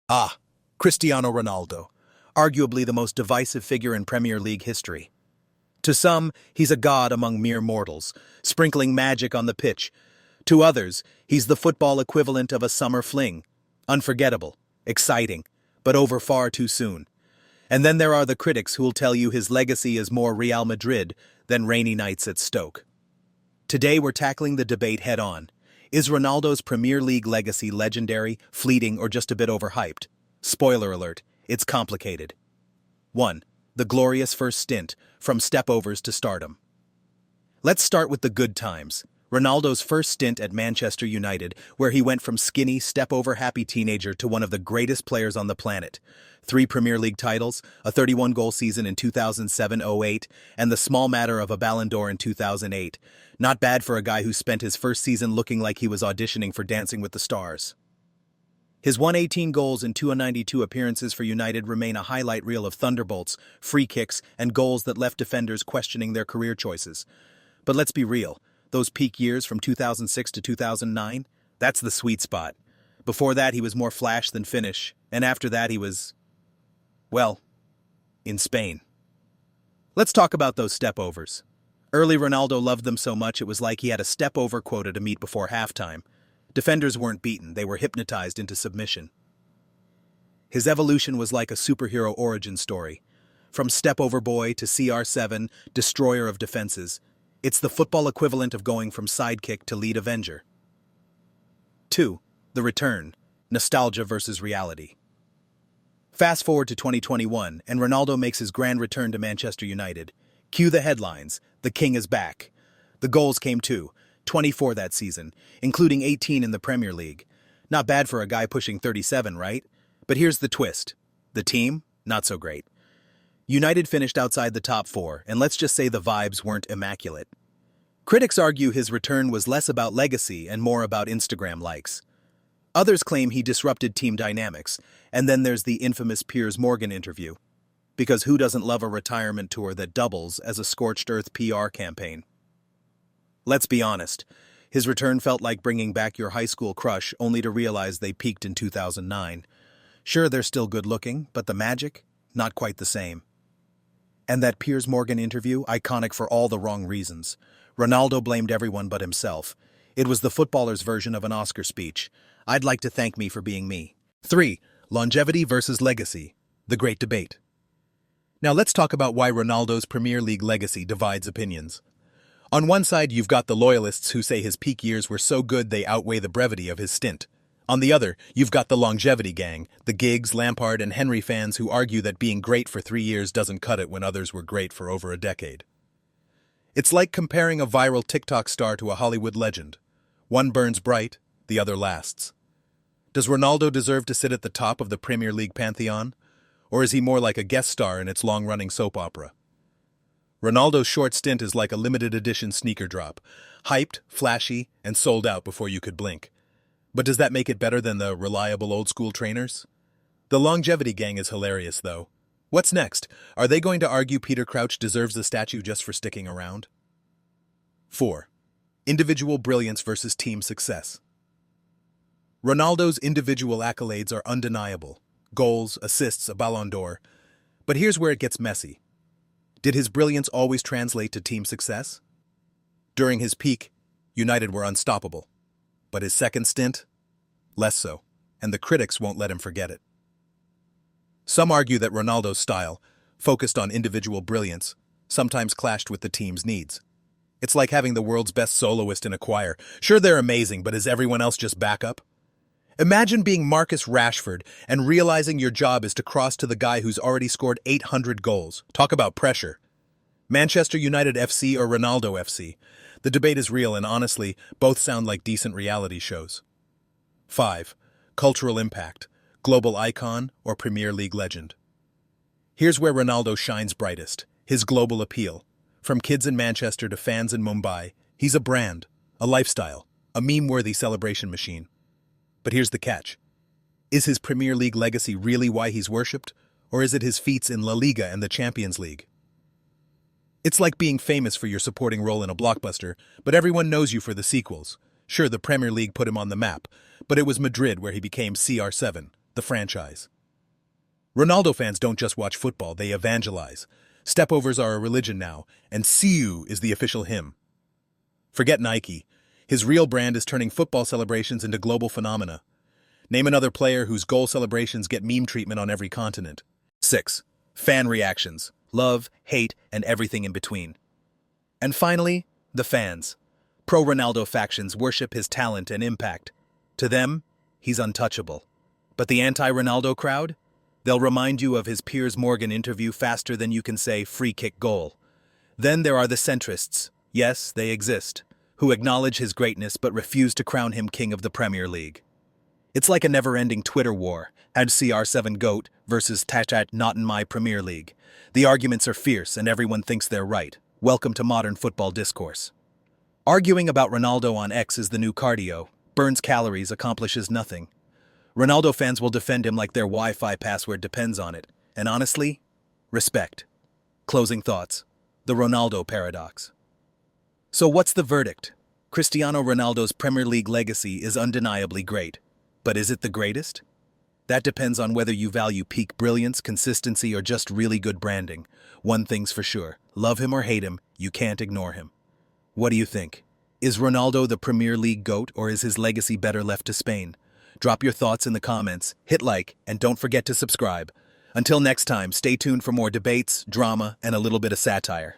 Ah, Cristiano Ronaldo, arguably the most divisive figure in Premier League history. To some, he's a god among mere mortals, sprinkling magic on the pitch. To others, he's the football equivalent of a summer fling. Unforgettable, exciting, but over far too soon. And then there are the critics who'll tell you his legacy is more Real Madrid than rainy nights at Stoke. Today we're tackling the debate head on. Is Ronaldo's Premier League legacy legendary, fleeting, or just a bit overhyped? Spoiler alert, it's complicated. 1. The glorious first stint, from stepovers to stardom. Let's start with the good times. Ronaldo's first stint at Manchester United, where he went from skinny, step-over happy teenager to one of the greatest players on the planet. 3 Premier League titles, a 31-goal season in 2007-08, and the small matter of a Ballon d'Or in 2008. Not bad for a guy who spent his first season looking like he was auditioning for Dancing with the Stars. His 118 goals and 292 appearances for United remain a highlight reel of thunderbolts, free kicks, and goals that left defenders questioning their career choices. But let's be real. Those peak years from 2006 to 2009, that's the sweet spot. Before that, he was more flash than finish, and after that, he was, well, in Spain. Let's talk about those stepovers. Early Ronaldo loved them so much it was like he had a stepover quota to meet before halftime. Defenders weren't beaten, they were hypnotized into submission. His evolution was like a superhero origin story. From stepover boy to CR7, destroyer of defenses, it's the football equivalent of going from sidekick to lead avenger. 2. The return. Nostalgia versus reality. Fast forward to 2021, and Ronaldo makes his grand return to Manchester United. Cue the headlines. The king is back. The goals came too. 24 that season, including 18 in the Premier League. Not bad for a guy pushing 37, right? But here's the twist. The team? Not so great. United finished outside the top 4, and let's just say the vibes weren't immaculate. Critics argue his return was less about legacy and more about Instagram likes. Others claim he disrupted team dynamics, and then there's the infamous Piers Morgan interview. Because who doesn't love a retirement tour that doubles as a scorched earth PR campaign? Let's be honest, his return felt like bringing back your high school crush only to realize they peaked in 2009. Sure, they're still good looking, but the magic? Not quite the same. And that Piers Morgan interview, iconic for all the wrong reasons. Ronaldo blamed everyone but himself. It was the footballer's version of an Oscar speech. I'd like to thank me for being me. 3. Longevity versus legacy. The great debate. Now let's talk about why Ronaldo's Premier League legacy divides opinions. On one side, you've got the loyalists who say his peak years were so good they outweigh the brevity of his stint. On the other, you've got the longevity gang, the Giggs, Lampard, and Henry fans who argue that being great for 3 years doesn't cut it when others were great for over a decade. It's like comparing a viral TikTok star to a Hollywood legend. One burns bright, the other lasts. Does Ronaldo deserve to sit at the top of the Premier League pantheon? Or is he more like a guest star in its long-running soap opera? Ronaldo's short stint is like a limited edition sneaker drop, hyped, flashy, and sold out before you could blink. But does that make it better than the reliable old-school trainers? The longevity gang is hilarious, though. What's next? Are they going to argue Peter Crouch deserves the statue just for sticking around? 4. Individual brilliance versus team success. Ronaldo's individual accolades are undeniable. Goals, assists, a Ballon d'Or. But here's where it gets messy. Did his brilliance always translate to team success? During his peak, United were unstoppable. But his second stint? Less so, and the critics won't let him forget it. Some argue that Ronaldo's style, focused on individual brilliance, sometimes clashed with the team's needs. It's like having the world's best soloist in a choir. Sure, they're amazing, but is everyone else just backup? Imagine being Marcus Rashford and realizing your job is to cross to the guy who's already scored 800 goals. Talk about pressure. Manchester United FC or Ronaldo FC? The debate is real, and honestly, both sound like decent reality shows. 5. Cultural impact. Global icon or Premier League legend. Here's where Ronaldo shines brightest. His global appeal. From kids in Manchester to fans in Mumbai, he's a brand, a lifestyle, a meme-worthy celebration machine. But here's the catch. Is his Premier League legacy really why he's worshipped, or is it his feats in La Liga and the Champions League? It's like being famous for your supporting role in a blockbuster, but everyone knows you for the sequels. Sure, the Premier League put him on the map, but it was Madrid where he became CR7, the franchise. Ronaldo fans don't just watch football, they evangelize. Stepovers are a religion now, and "See You" is the official hymn. Forget Nike. His real brand is turning football celebrations into global phenomena. Name another player whose goal celebrations get meme treatment on every continent. 6. Fan reactions. Love, hate, and everything in between. And finally, the fans. Pro-Ronaldo factions worship his talent and impact. To them, he's untouchable. But the anti-Ronaldo crowd? They'll remind you of his Piers Morgan interview faster than you can say free kick goal. Then there are the centrists. Yes, they exist, who acknowledge his greatness but refuse to crown him king of the Premier League. It's like a never-ending Twitter war, #CR7 GOAT versus #, not in my Premier League. The arguments are fierce and everyone thinks they're right. Welcome to modern football discourse. Arguing about Ronaldo on X is the new cardio, burns calories, accomplishes nothing. Ronaldo fans will defend him like their Wi-Fi password depends on it. And honestly, respect. Closing thoughts. The Ronaldo paradox. So what's the verdict? Cristiano Ronaldo's Premier League legacy is undeniably great. But is it the greatest? That depends on whether you value peak brilliance, consistency, or just really good branding. One thing's for sure, love him or hate him, you can't ignore him. What do you think? Is Ronaldo the Premier League GOAT, or is his legacy better left to Spain? Drop your thoughts in the comments, hit like, and don't forget to subscribe. Until next time, stay tuned for more debates, drama, and a little bit of satire.